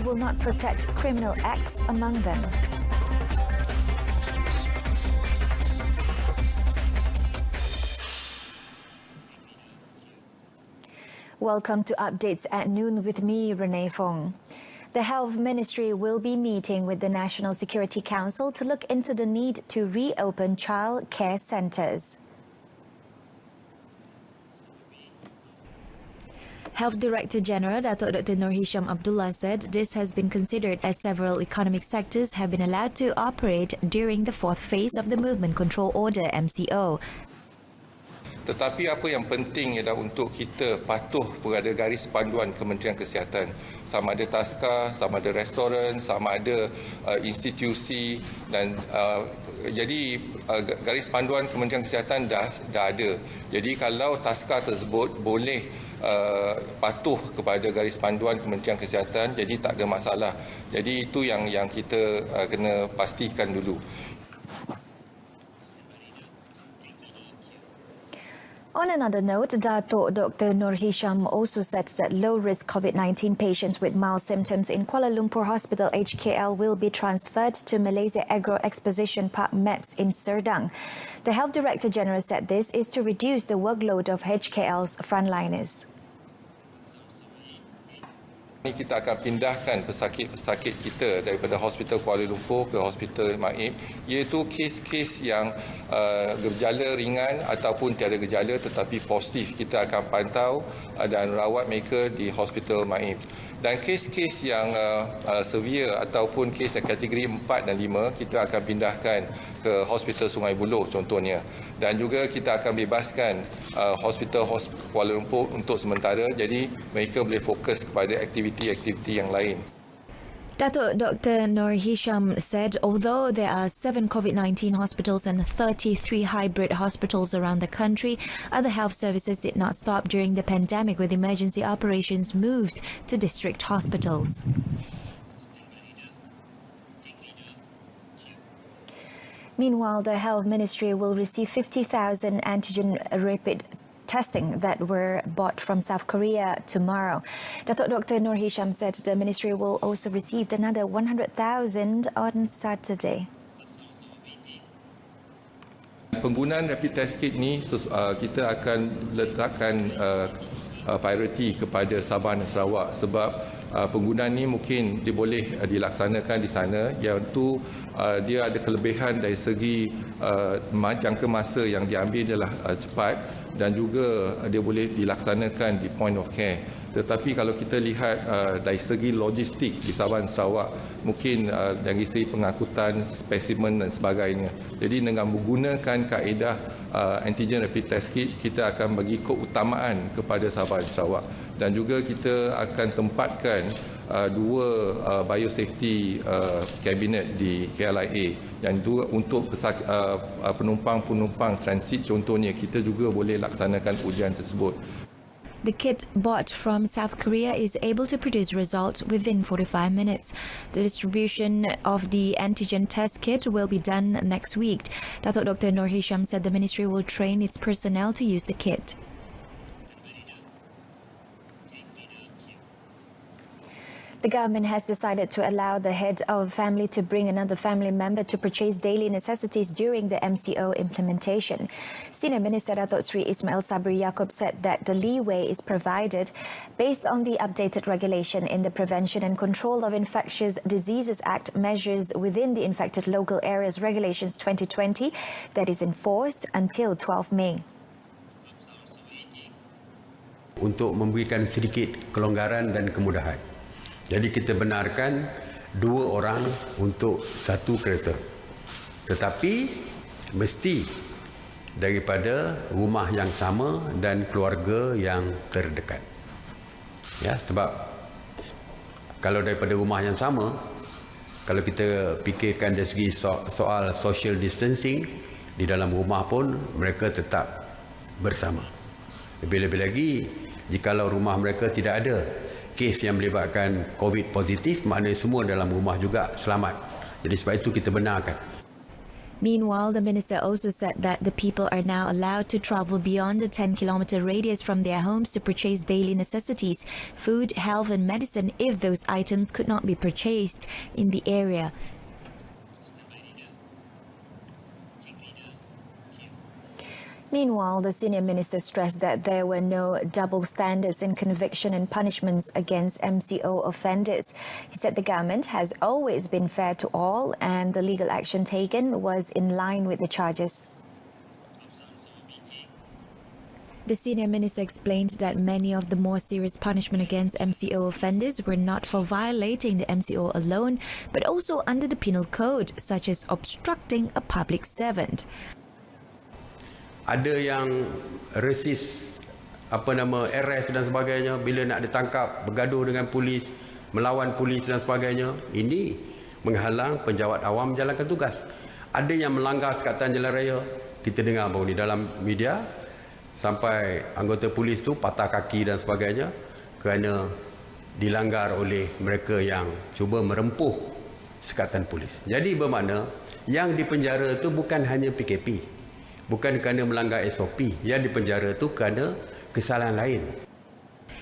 will not protect criminal acts among them. Welcome to Updates at Noon with me, Renee Fong. The Health Ministry will be meeting with the National Security Council to look into the need to reopen child care centres. Health Director General Datuk Dr. Nur Hisham Abdullah said this has been considered as several economic sectors have been allowed to operate during the fourth phase of the Movement Control Order MCO. Tetapi apa yang penting ialah untuk kita patuh pada garis panduan Kementerian Kesihatan. Sama ada taska, sama ada restoran, sama ada institusi dan jadi garis panduan Kementerian Kesihatan dah ada. Jadi kalau taska tersebut boleh patuh kepada garis panduan Kementerian Kesihatan, jadi tak ada masalah. Jadi itu yang kita kena pastikan dulu. On another note, Datuk Dr. Nur Hisham also said that low-risk COVID-19 patients with mild symptoms in Kuala Lumpur Hospital HKL will be transferred to Malaysia Agro Exposition Park MAPS in Serdang. The Health Director General said this is to reduce the workload of HKL's frontliners. Kita akan pindahkan pesakit-pesakit kita daripada Hospital Kuala Lumpur ke Hospital Maib, iaitu kes-kes yang bergejala ringan ataupun tiada gejala tetapi positif. Kita akan pantau dan rawat mereka di Hospital Maib. Dan kes-kes yang severe ataupun kes yang kategori 4 dan 5, kita akan pindahkan ke Hospital Sungai Buloh contohnya. Dan juga kita akan bebaskan Hospital Kuala Lumpur untuk sementara, jadi mereka boleh fokus kepada aktiviti-aktiviti yang lain. Datuk Dr. Nur Hisham said although there are 7 COVID-19 hospitals and 33 hybrid hospitals around the country, other health services did not stop during the pandemic with emergency operations moved to district hospitals. Meanwhile, the Health Ministry will receive 50,000 antigen rapid testing that were bought from South Korea tomorrow. Datuk Dr. Nur Hisham said the ministry will also receive another 100,000 on Saturday. Penggunaan rapid test kit ni kita akan letakkan prioriti kepada Sabah dan Sarawak sebab penggunaan ni mungkin dia boleh dilaksanakan di sana, iaitu dia ada kelebihan dari segi jangka masa yang diambil adalah cepat dan juga dia boleh dilaksanakan di point of care. Tetapi kalau kita lihat dari segi logistik di Sabah dan Sarawak, mungkin dari segi pengangkutan spesimen dan sebagainya. Jadi dengan menggunakan kaedah antigen rapid test kit, kita akan bagi keutamaan kepada Sabah dan Sarawak. Dan juga kita akan tempatkan 2 biosafety kabinet di KLIA yang dua untuk penumpang-penumpang transit contohnya, kita juga boleh laksanakan ujian tersebut. The kit bought from South Korea is able to produce results within 45 minutes. The distribution of the antigen test kit will be done next week. Datuk Dr. Nur Hisham said the ministry will train its personnel to use the kit. The government has decided to allow the head of a family to bring another family member to purchase daily necessities during the MCO implementation. Senior Minister Datuk Sri Ismail Sabri Yaakob said that the leeway is provided based on the updated regulation in the Prevention and Control of Infectious Diseases Act measures within the Infected Local Areas Regulations 2020 that is enforced until 12 May. Untuk memberikan sedikit kelonggaran dan kemudahan. Jadi kita benarkan 2 orang untuk 1 kereta. Tetapi mesti daripada rumah yang sama dan keluarga yang terdekat. Ya, sebab kalau daripada rumah yang sama, kalau kita fikirkan dari segi soal social distancing, di dalam rumah pun mereka tetap bersama. Lebih-lebih lagi, jikalau rumah mereka tidak ada kes yang melibatkan COVID positif, maknanya semua dalam rumah juga selamat. Jadi sebab itu kita benarkan. Meanwhile, the minister also said that the people are now allowed to travel beyond the 10-kilometer radius from their homes to purchase daily necessities, food, health and medicine if those items could not be purchased in the area. Meanwhile, the senior minister stressed that there were no double standards in conviction and punishments against MCO offenders. He said the government has always been fair to all and the legal action taken was in line with the charges. The senior minister explained that many of the more serious punishment against MCO offenders were not for violating the MCO alone, but also under the penal code, such as obstructing a public servant. Ada yang resist arrest dan sebagainya bila nak ditangkap, bergaduh dengan polis, melawan polis dan sebagainya. Ini menghalang penjawat awam menjalankan tugas. Ada yang melanggar sekatan jalan raya. Kita dengar baru di dalam media sampai anggota polis tu patah kaki dan sebagainya kerana dilanggar oleh mereka yang cuba merempuh sekatan polis. Jadi bermakna yang dipenjara tu bukan hanya PKP. Bukan kerana melanggar SOP, yang dipenjara itu kerana kesalahan lain.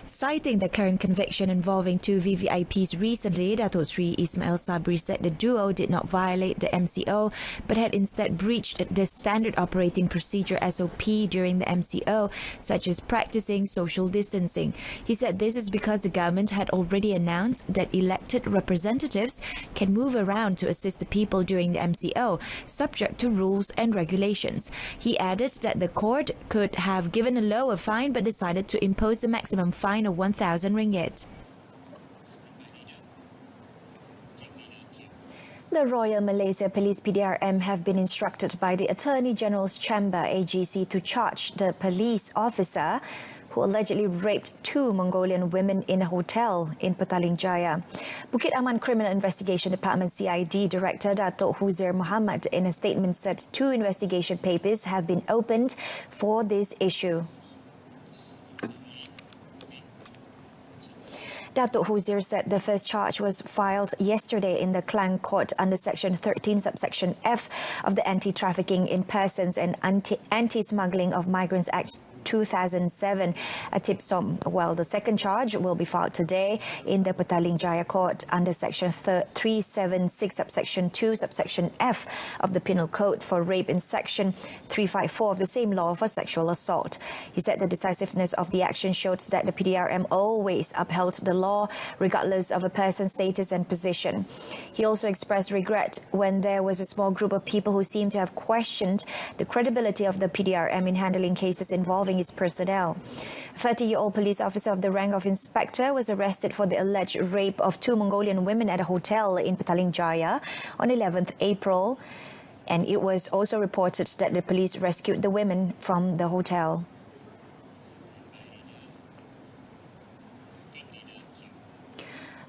Citing the current conviction involving two VVIPs recently, Datuk Sri Ismail Sabri said the duo did not violate the MCO but had instead breached the standard operating procedure SOP during the MCO, such as practicing social distancing. He said this is because the government had already announced that elected representatives can move around to assist the people during the MCO, subject to rules and regulations. He added that the court could have given a lower fine but decided to impose the maximum fine of 1,000 ringgit. The Royal Malaysia Police PDRM have been instructed by the Attorney General's Chamber AGC to charge the police officer who allegedly raped two Mongolian women in a hotel in Petaling Jaya. Bukit Aman Criminal Investigation Department CID Director Datuk Huzair Muhammad in a statement said two investigation papers have been opened for this issue. Datuk Huzair said the first charge was filed yesterday in the Klang Court under Section 13, subsection F of the Anti-Trafficking in Persons and Anti-Smuggling of Migrants Act 2007, a TIPSOM. Well, the second charge will be filed today in the Petaling Jaya Court under Section 376, subsection 2, subsection F of the Penal Code for rape and Section 354 of the same law for sexual assault. He said the decisiveness of the action showed that the PDRM always upheld the law regardless of a person's status and position. He also expressed regret when there was a small group of people who seemed to have questioned the credibility of the PDRM in handling cases involving its personnel. A 30-year-old police officer of the rank of inspector was arrested for the alleged rape of two Mongolian women at a hotel in Petaling Jaya on 11th April, and it was also reported that the police rescued the women from the hotel.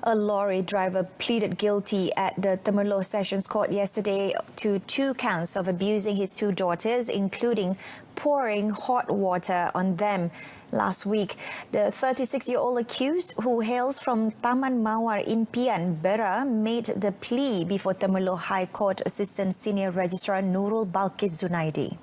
A lorry driver pleaded guilty at the Temerloh Sessions Court yesterday to 2 counts of abusing his 2 daughters, including pouring hot water on them last week. The 36-year-old accused, who hails from Taman Mawar Impian, Bera, made the plea before Temerloh High Court Assistant Senior Registrar Nurul Balkis Zunaidi.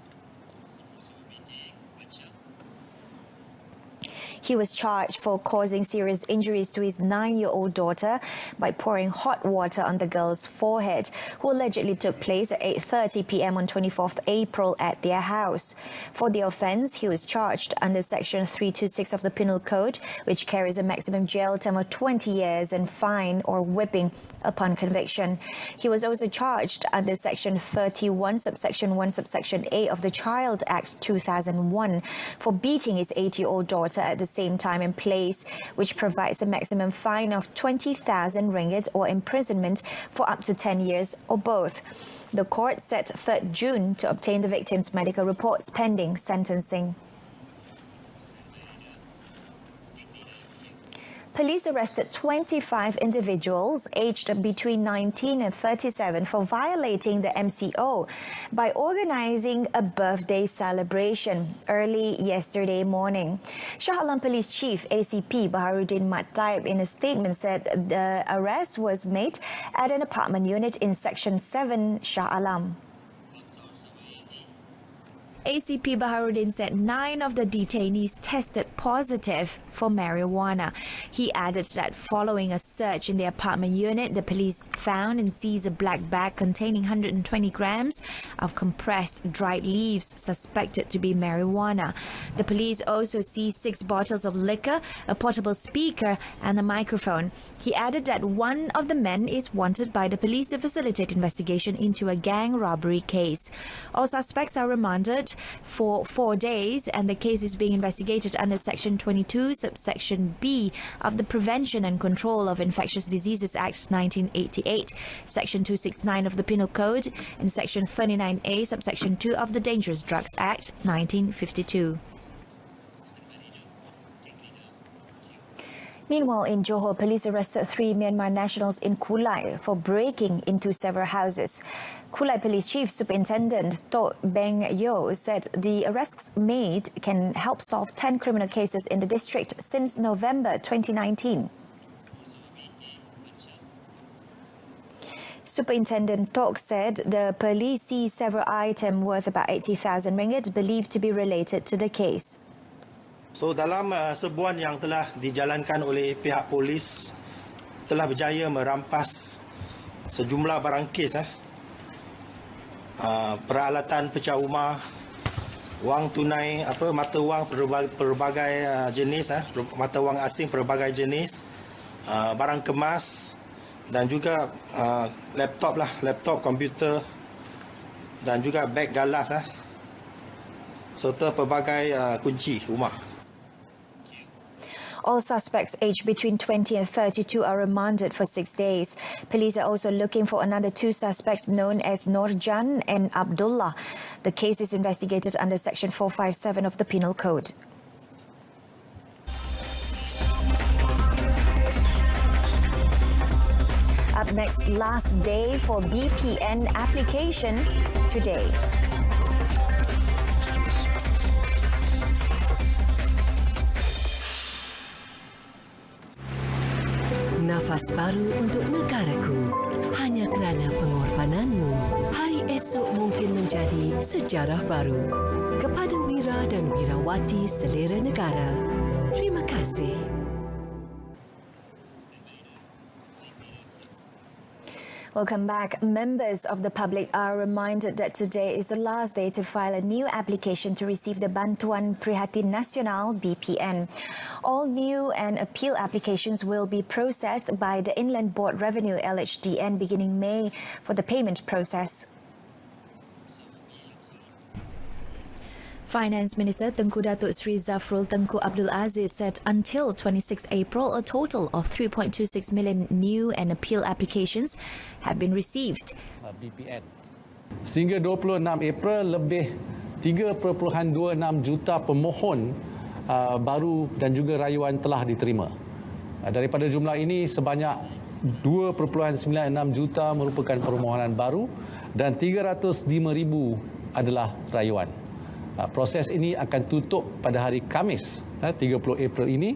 He was charged for causing serious injuries to his 9-year-old daughter by pouring hot water on the girl's forehead, who allegedly took place at 8:30 p.m. on 24th April at their house. For the offence, he was charged under Section 326 of the Penal Code, which carries a maximum jail term of 20 years and fine or whipping upon conviction. He was also charged under Section 31, subsection 1, subsection A of the Child Act 2001 for beating his 8-year-old daughter at the same time and place, which provides a maximum fine of 20,000 ringgit or imprisonment for up to 10 years or both. The court set 3rd June to obtain the victim's medical reports pending sentencing. Police arrested 25 individuals aged between 19 and 37 for violating the MCO by organizing a birthday celebration early yesterday morning. Shah Alam Police Chief ACP Baharuddin Mat Taib in a statement said the arrest was made at an apartment unit in Section 7 Shah Alam. ACP Baharudin said 9 of the detainees tested positive for marijuana. He added that following a search in the apartment unit, the police found and seized a black bag containing 120 grams of compressed dried leaves suspected to be marijuana. The police also seized 6 bottles of liquor, a portable speaker and a microphone. He added that one of the men is wanted by the police to facilitate investigation into a gang robbery case. All suspects are remanded for 4 days and the case is being investigated under Section 22, subsection B of the Prevention and Control of Infectious Diseases Act 1988, Section 269 of the Penal Code and Section 39A, subsection 2 of the Dangerous Drugs Act 1952. Meanwhile, in Johor, police arrested 3 Myanmar nationals in Kulai for breaking into several houses. Kulai Police Chief Superintendent Tok Beng Yo said the arrests made can help solve 10 criminal cases in the district since November 2019. Superintendent Tok said the police seized several items worth about 80,000 ringgit believed to be related to the case. So dalam serbuan yang telah dijalankan oleh pihak polis telah berjaya merampas sejumlah barang kes peralatan pecah rumah, wang tunai, mata wang pelbagai jenis, mata wang asing pelbagai jenis, barang kemas dan juga laptop komputer dan juga beg galas serta pelbagai kunci rumah. All suspects aged between 20 and 32 are remanded for 6 days. Police are also looking for another 2 suspects known as Norjan and Abdullah. The case is investigated under Section 457 of the Penal Code. Up next, last day for BPN application today. Nafas baru untuk negaraku. Hanya kerana pengorbananmu, hari esok mungkin menjadi sejarah baru. Kepada Wira dan Wirawati selera negara, terima kasih. Welcome back. Members of the public are reminded that today is the last day to file a new application to receive the Bantuan Prihatin Nasional BPN. All new and appeal applications will be processed by the Inland Board Revenue LHDN beginning May for the payment process. Finance Minister Tengku Datuk Sri Zafrul Tengku Abdul Aziz said until 26 April, a total of 3.26 million new and appeal applications have been received. BPN. Sehingga 26 April, lebih 3.26 juta pemohon baru dan juga rayuan telah diterima. Daripada jumlah ini, sebanyak 2.96 juta merupakan permohonan baru dan 305,000 adalah rayuan. Proses ini akan tutup pada hari Khamis 30 April ini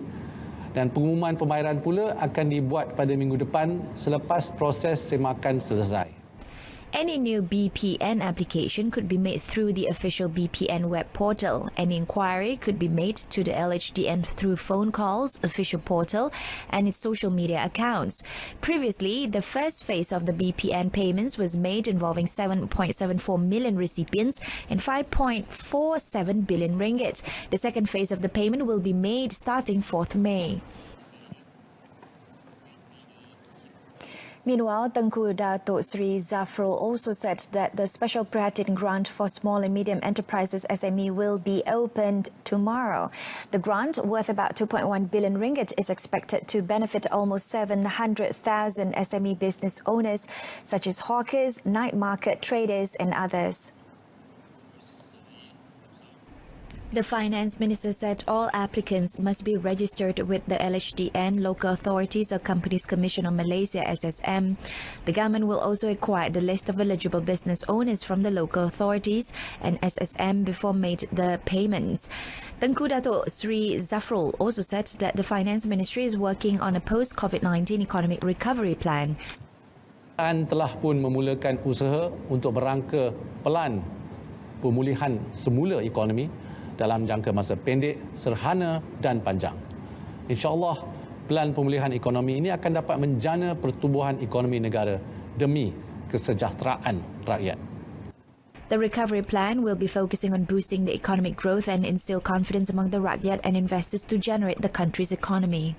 dan pengumuman pembayaran pula akan dibuat pada minggu depan selepas proses semakan selesai. Any new BPN application could be made through the official BPN web portal. Any inquiry could be made to the LHDN through phone calls, official portal and its social media accounts. Previously, the first phase of the BPN payments was made involving 7.74 million recipients and 5.47 billion ringgit. The second phase of the payment will be made starting 4th May. Meanwhile, Tengku Datuk Sri Zafrul also said that the Special Prihatin Grant for Small and Medium Enterprises SME will be opened tomorrow. The grant, worth about 2.1 billion ringgit, is expected to benefit almost 700,000 SME business owners, such as hawkers, night market traders and others. The Finance Minister said all applicants must be registered with the LHDN, Local Authorities or Companies Commission of Malaysia (SSM). The government will also acquire the list of eligible business owners from the local authorities and SSM before made the payments. Tengku Datuk Sri Zafrul also said that the Finance Ministry is working on a post-COVID-19 economic recovery plan. Dan telah pun memulakan usaha untuk merangka pelan pemulihan semula ekonomi dalam jangka masa pendek, serhana dan panjang. InsyaAllah, pelan pemulihan ekonomi ini akan dapat menjana pertumbuhan ekonomi negara demi kesejahteraan rakyat. The recovery plan will be focusing on boosting the economic growth and instill confidence among the rakyat and investors to generate the country's economy.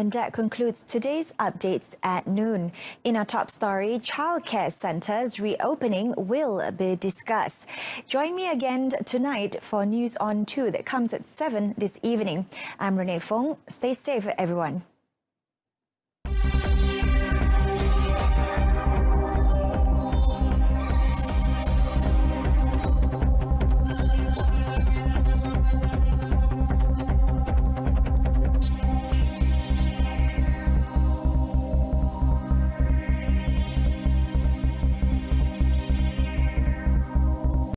And that concludes today's updates at noon. In our top story, childcare centres reopening will be discussed. Join me again tonight for News on 2 that comes at 7 this evening. I'm Renee Fong. Stay safe, everyone.